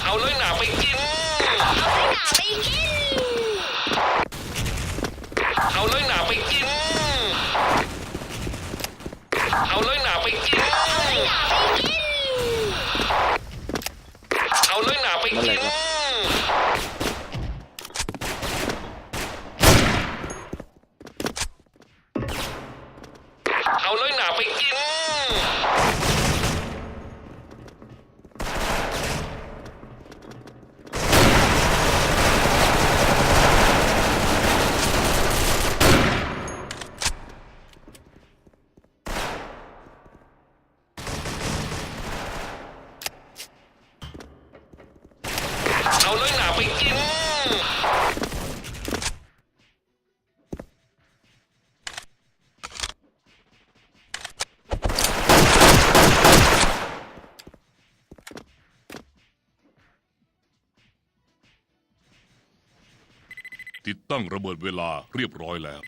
เอาเลยหนาไปกินเอาเลยหนาไปกินเอาเลยหนาไปกินเอาเลยหนาไปกินเอาเลยหนาไปกินเอาเลยหนาไปกินติดตั้งระเบิดเวลาเรียบร้อยแล้ว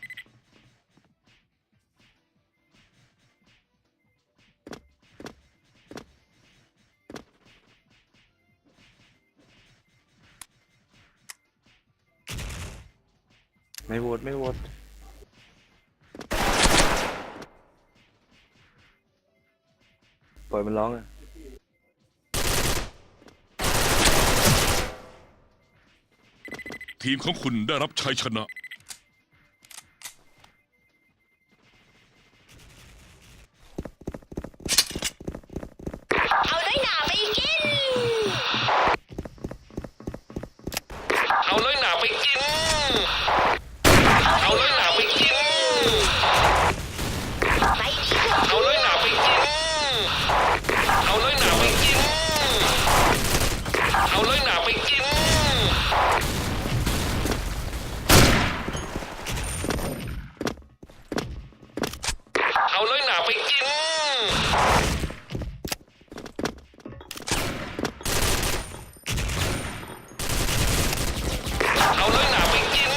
ไม่โหวตไม่โหวตปล่อยมันร้องอ่ะทีมของคุณได้รับชัยชนะเอาเลยหนาไปกินเอาเลยหนาไปกินเอาเลยหนาไปกินเอาเลยหนาไปกินเอาเลยหนาไปกินเอาเลยหนาไปกินเอาเลยหนาไปกินเอาเลยหนาไปกิน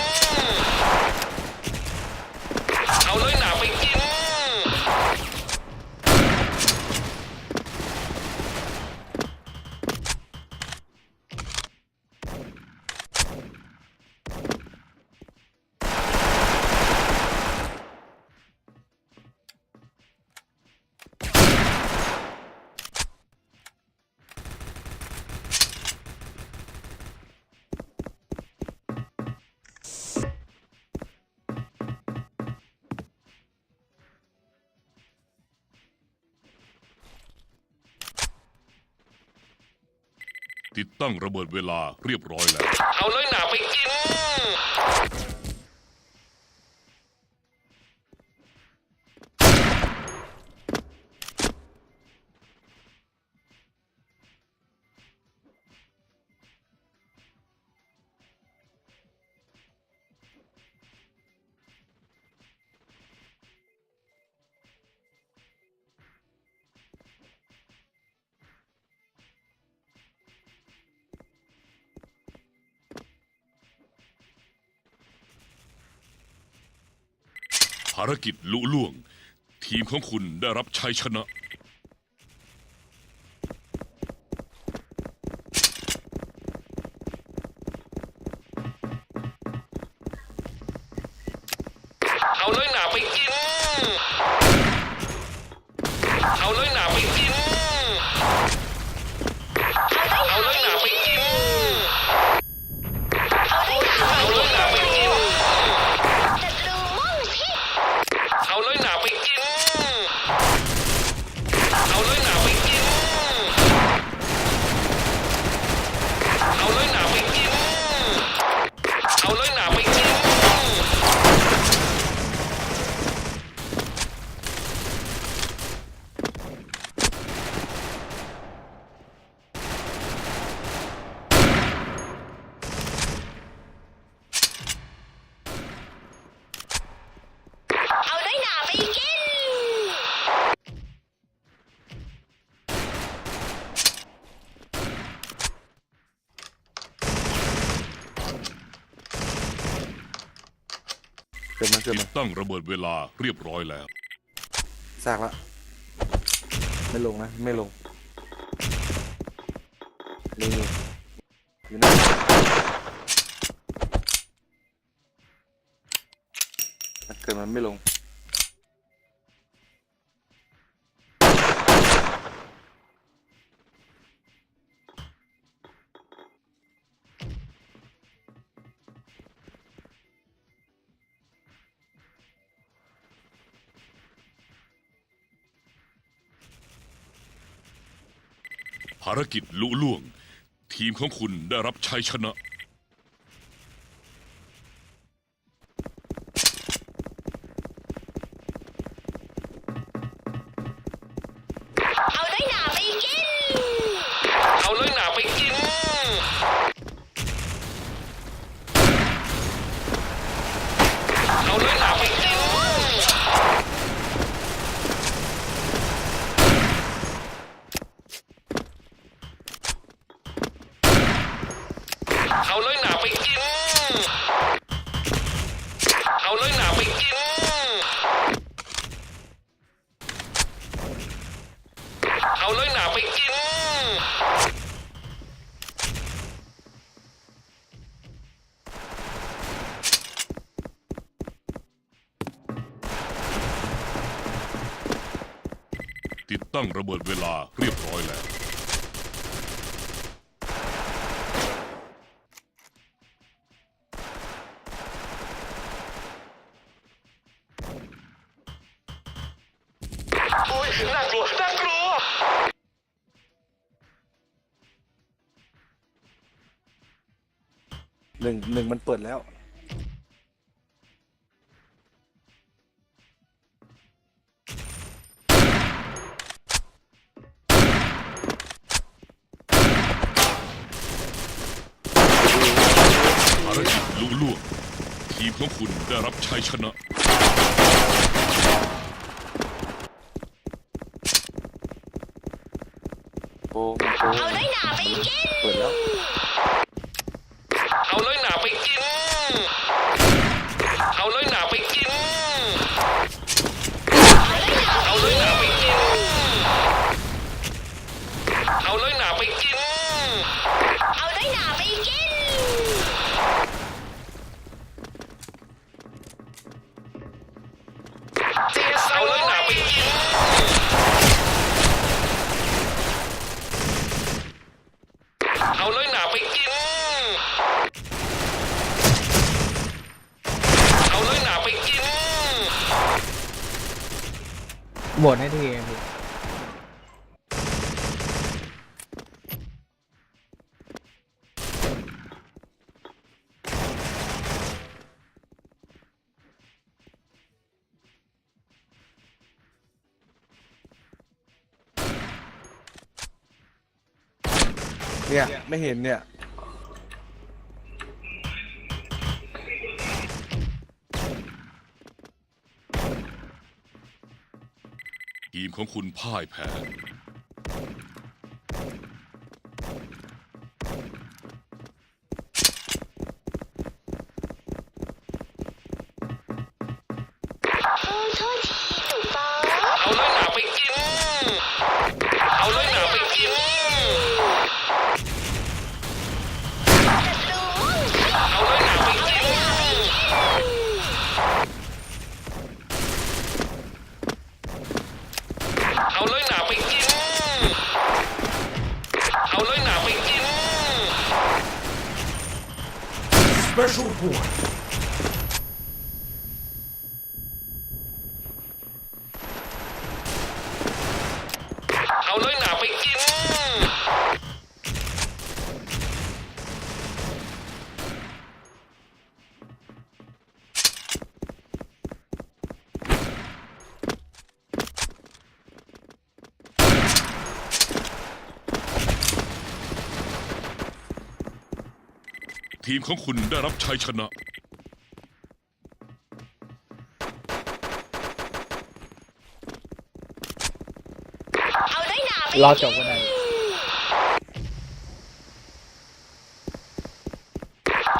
เอาเลยหนาไปกินติดตั้งระเบิดเวลาเรียบร้อยแล้วเอาเลยหนาไปกินภารกิจลุล่วงทีมของคุณได้รับชัยชนะเอาเลยหนาไปกินเอาเลยหนาไปกินเอาเลยหนาไปกินเอาเลยหนาไปกินเอาเลยหนาไปกินเอาเลยหนาไปกินเอาเลยหนาไปกินเอาเลยหนาไปกินเอาเลยหนาไปกินเกิดมาเกิด ติ มา ดตั้งระเบิดเวลาเรียบร้อยแล้ว ซากละไม่ลงนะไม่ลงนี่ อยู่นั่นถ้าเกิดมันไม่ลงภารกิจลุล่วง ทีมของคุณได้รับชัยชนะ เอาเลยหนาไปกิน เอาเลยหนาไปกิน เอาเลยหนาไปกิน เอาเลยหนาไปกิน เอาเลยหนาไปกิน เอาเลยหนาไปกิน ติดตั้งระเบิดเวลาเรียบร้อยแล้ว โอ้ยน่ากลัว น่ากลัว หนึ่งมันเปิดแล้วภารกิจลุล่วง ทีมของคุณได้รับชัยชนะ โอ้มันโอ้ เอาเลยหนาไปกิน เปิดแล้ว เอาเลยหนาไปกิน เอาเลยหนาไปกิน เอาเลยหนาไปกิน เอาเลยหนาไปกิน เอาเลยหนาไปกิน เอาเลยหนาไปกิน เอาเลยหนาไปกิน เอาเลยหนาไปกิน โหวตให้ทีม เนี่ยไม่เห็นเนี่ย ทีมของคุณพ่ายแพ้ โทษทีถูกต้องเอาเลยหนาไปกิน เอาเลยหนาไปกินเอาเลยหนาไปกิน เอาเลยหนาไปกิน เอาเลยหนาไปกิน Special report. เอาเลยหนาไปกิน ทีมของคุณได้รับชัยชนะ เอาเลยหนาไป รอจบกันได้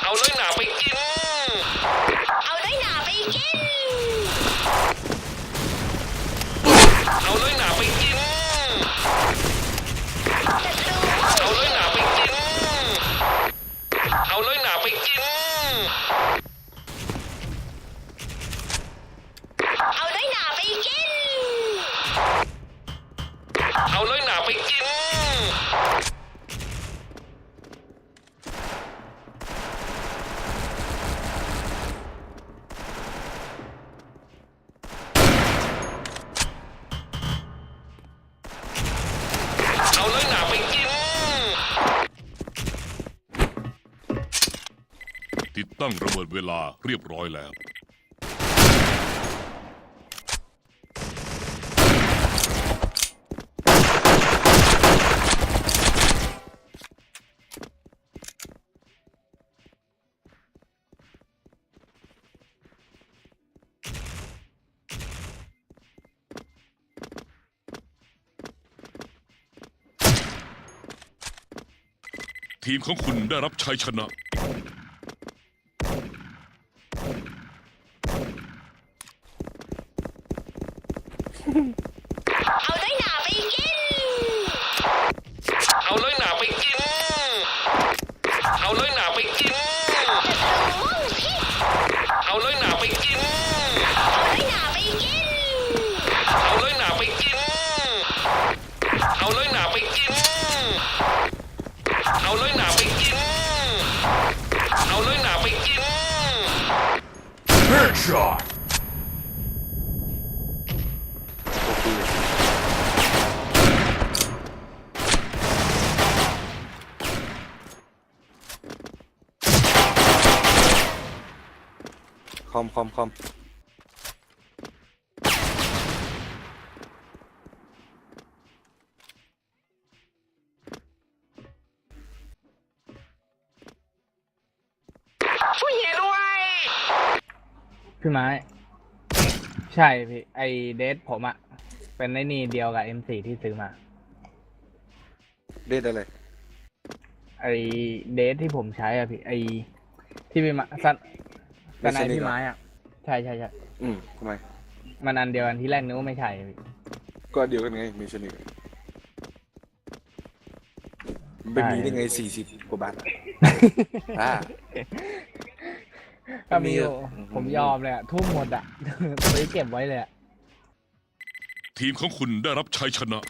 เอาเลยหนาไปกิน เอาเลยหนาไปกิน เอาเลยหนาไปกิน เอาเลยหนาไปกิน ติดตั้งระเบิดเวลาเรียบร้อยแล้วทีมของคุณได้รับชัยชนะ เอาเลยหนาไปกิน เอาเลยหนาไปกิน เอาเลยหนาไปกินเอาเลยหนาไปกินเอาเลยหนาไปกินเอาเลยหนาไปกินเอาเลยหนาไปกินเอาเลยหนาไปกิน Headshot. โอเคคอมช่วยเฮียด้วย พี่ไม้ ใช่พี่ไอเดทผมอะเป็นไอนี่เดียวกับ M4 ที่ซื้อมา เดทอะไร ไอเดทที่ผมใช้อะพี่ไอที่พี่มาสันไอพี่ไม้อะใช่ ทำไม มันอันเดียวกันที่แรกนึกว่าไม่ใช่พี่ ก็เดียวกันไงมีชนิดไม่มีได้ไง40 กว่าบาทอ่า ก็มีอยู่ผมยอมเลยอะทุ่มหมดอะ ซื้อเก็บไว้เลยอะ ทีมของคุณได้รับชัยชนะ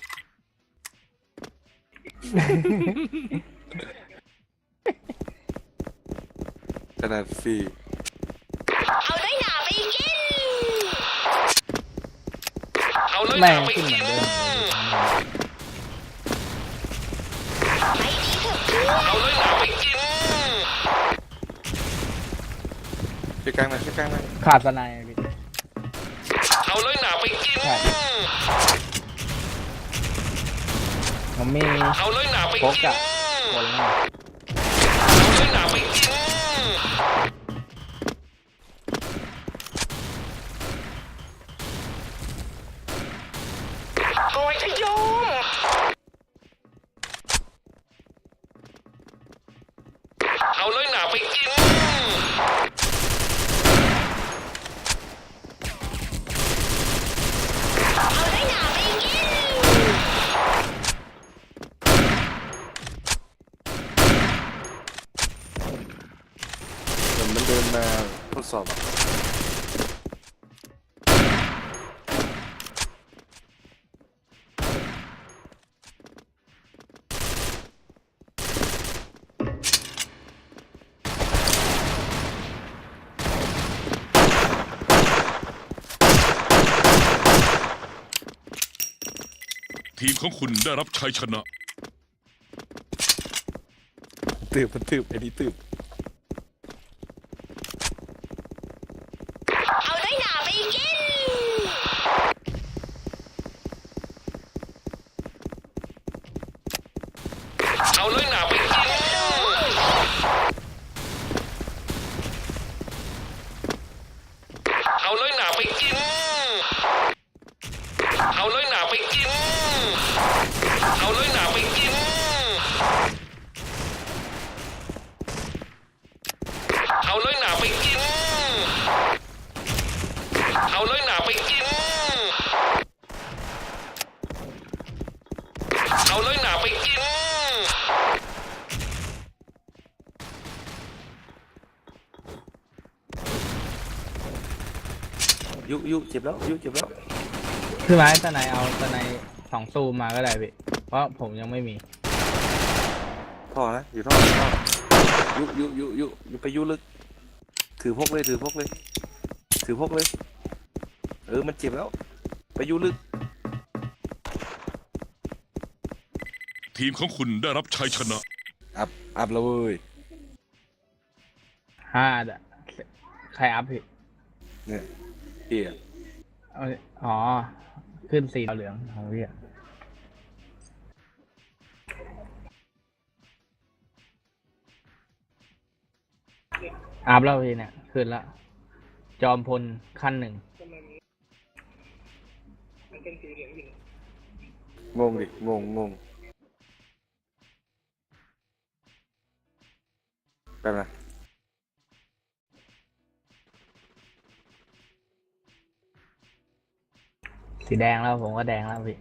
ขนาดฟรี เอาเลยหนาไปกิน เอาเลยห แม่ นาง ไป ขึ้นเหมื กิ อน น เดิม ไม่ดีเถอะเพื่อนเอาเลยหนาไปกิน ช่วยกลางหน่อยช่วยกลางหน่อย ขาดสไนด์พี่ เอาเลยหนาไปกิน ใช่ ผมมี เอาเลยหนาไป โฟ กิน กัสคนแล้ว เอาเลยหนาไปกินโกยขยมเอาเลยหนาไปกิน เอาเลยหนาไปกิน เหมือนมันเดินมาทดสอบอะทีมของคุณได้รับชัยชนะ ตืบไอ้นี่ตืบ เอาเลยหนาไปกิน เอาเลยหนาไปกิน เอาเลยหนาไปกิน เอาเลยหนาไปกิน เอาเลยหนาไปกิน เอาเลยหนาไปกิน เอาเลยหนาไปกิน เอาเลยหนาไปกิน ยุเจ็บแล้วยุเจ็บแล้ว พี่ไม้สไนด์เอาสไนด์2 ซูมมาก็ได้พี่เพราะผมยังไม่มี ท่อนะอยู่ท่อยุไปยุลึกถือพกเลยถือพกเลยมันเจ็บแล้วไปยุลึก ทีมของคุณได้รับชัยชนะ อัพแล้วเว้ย 5ใครอัพพี่ เนี่ยพี่อะ เอาอ๋อ ขึ้นสีเหลืองของพี่อะอัพแล้วพี่เนี่ย ขึ้นแล้ว จอมพลขั้น 1งงดิงงแป๊บนะ สีแดงแล้วผมก็แดงแล้วพี่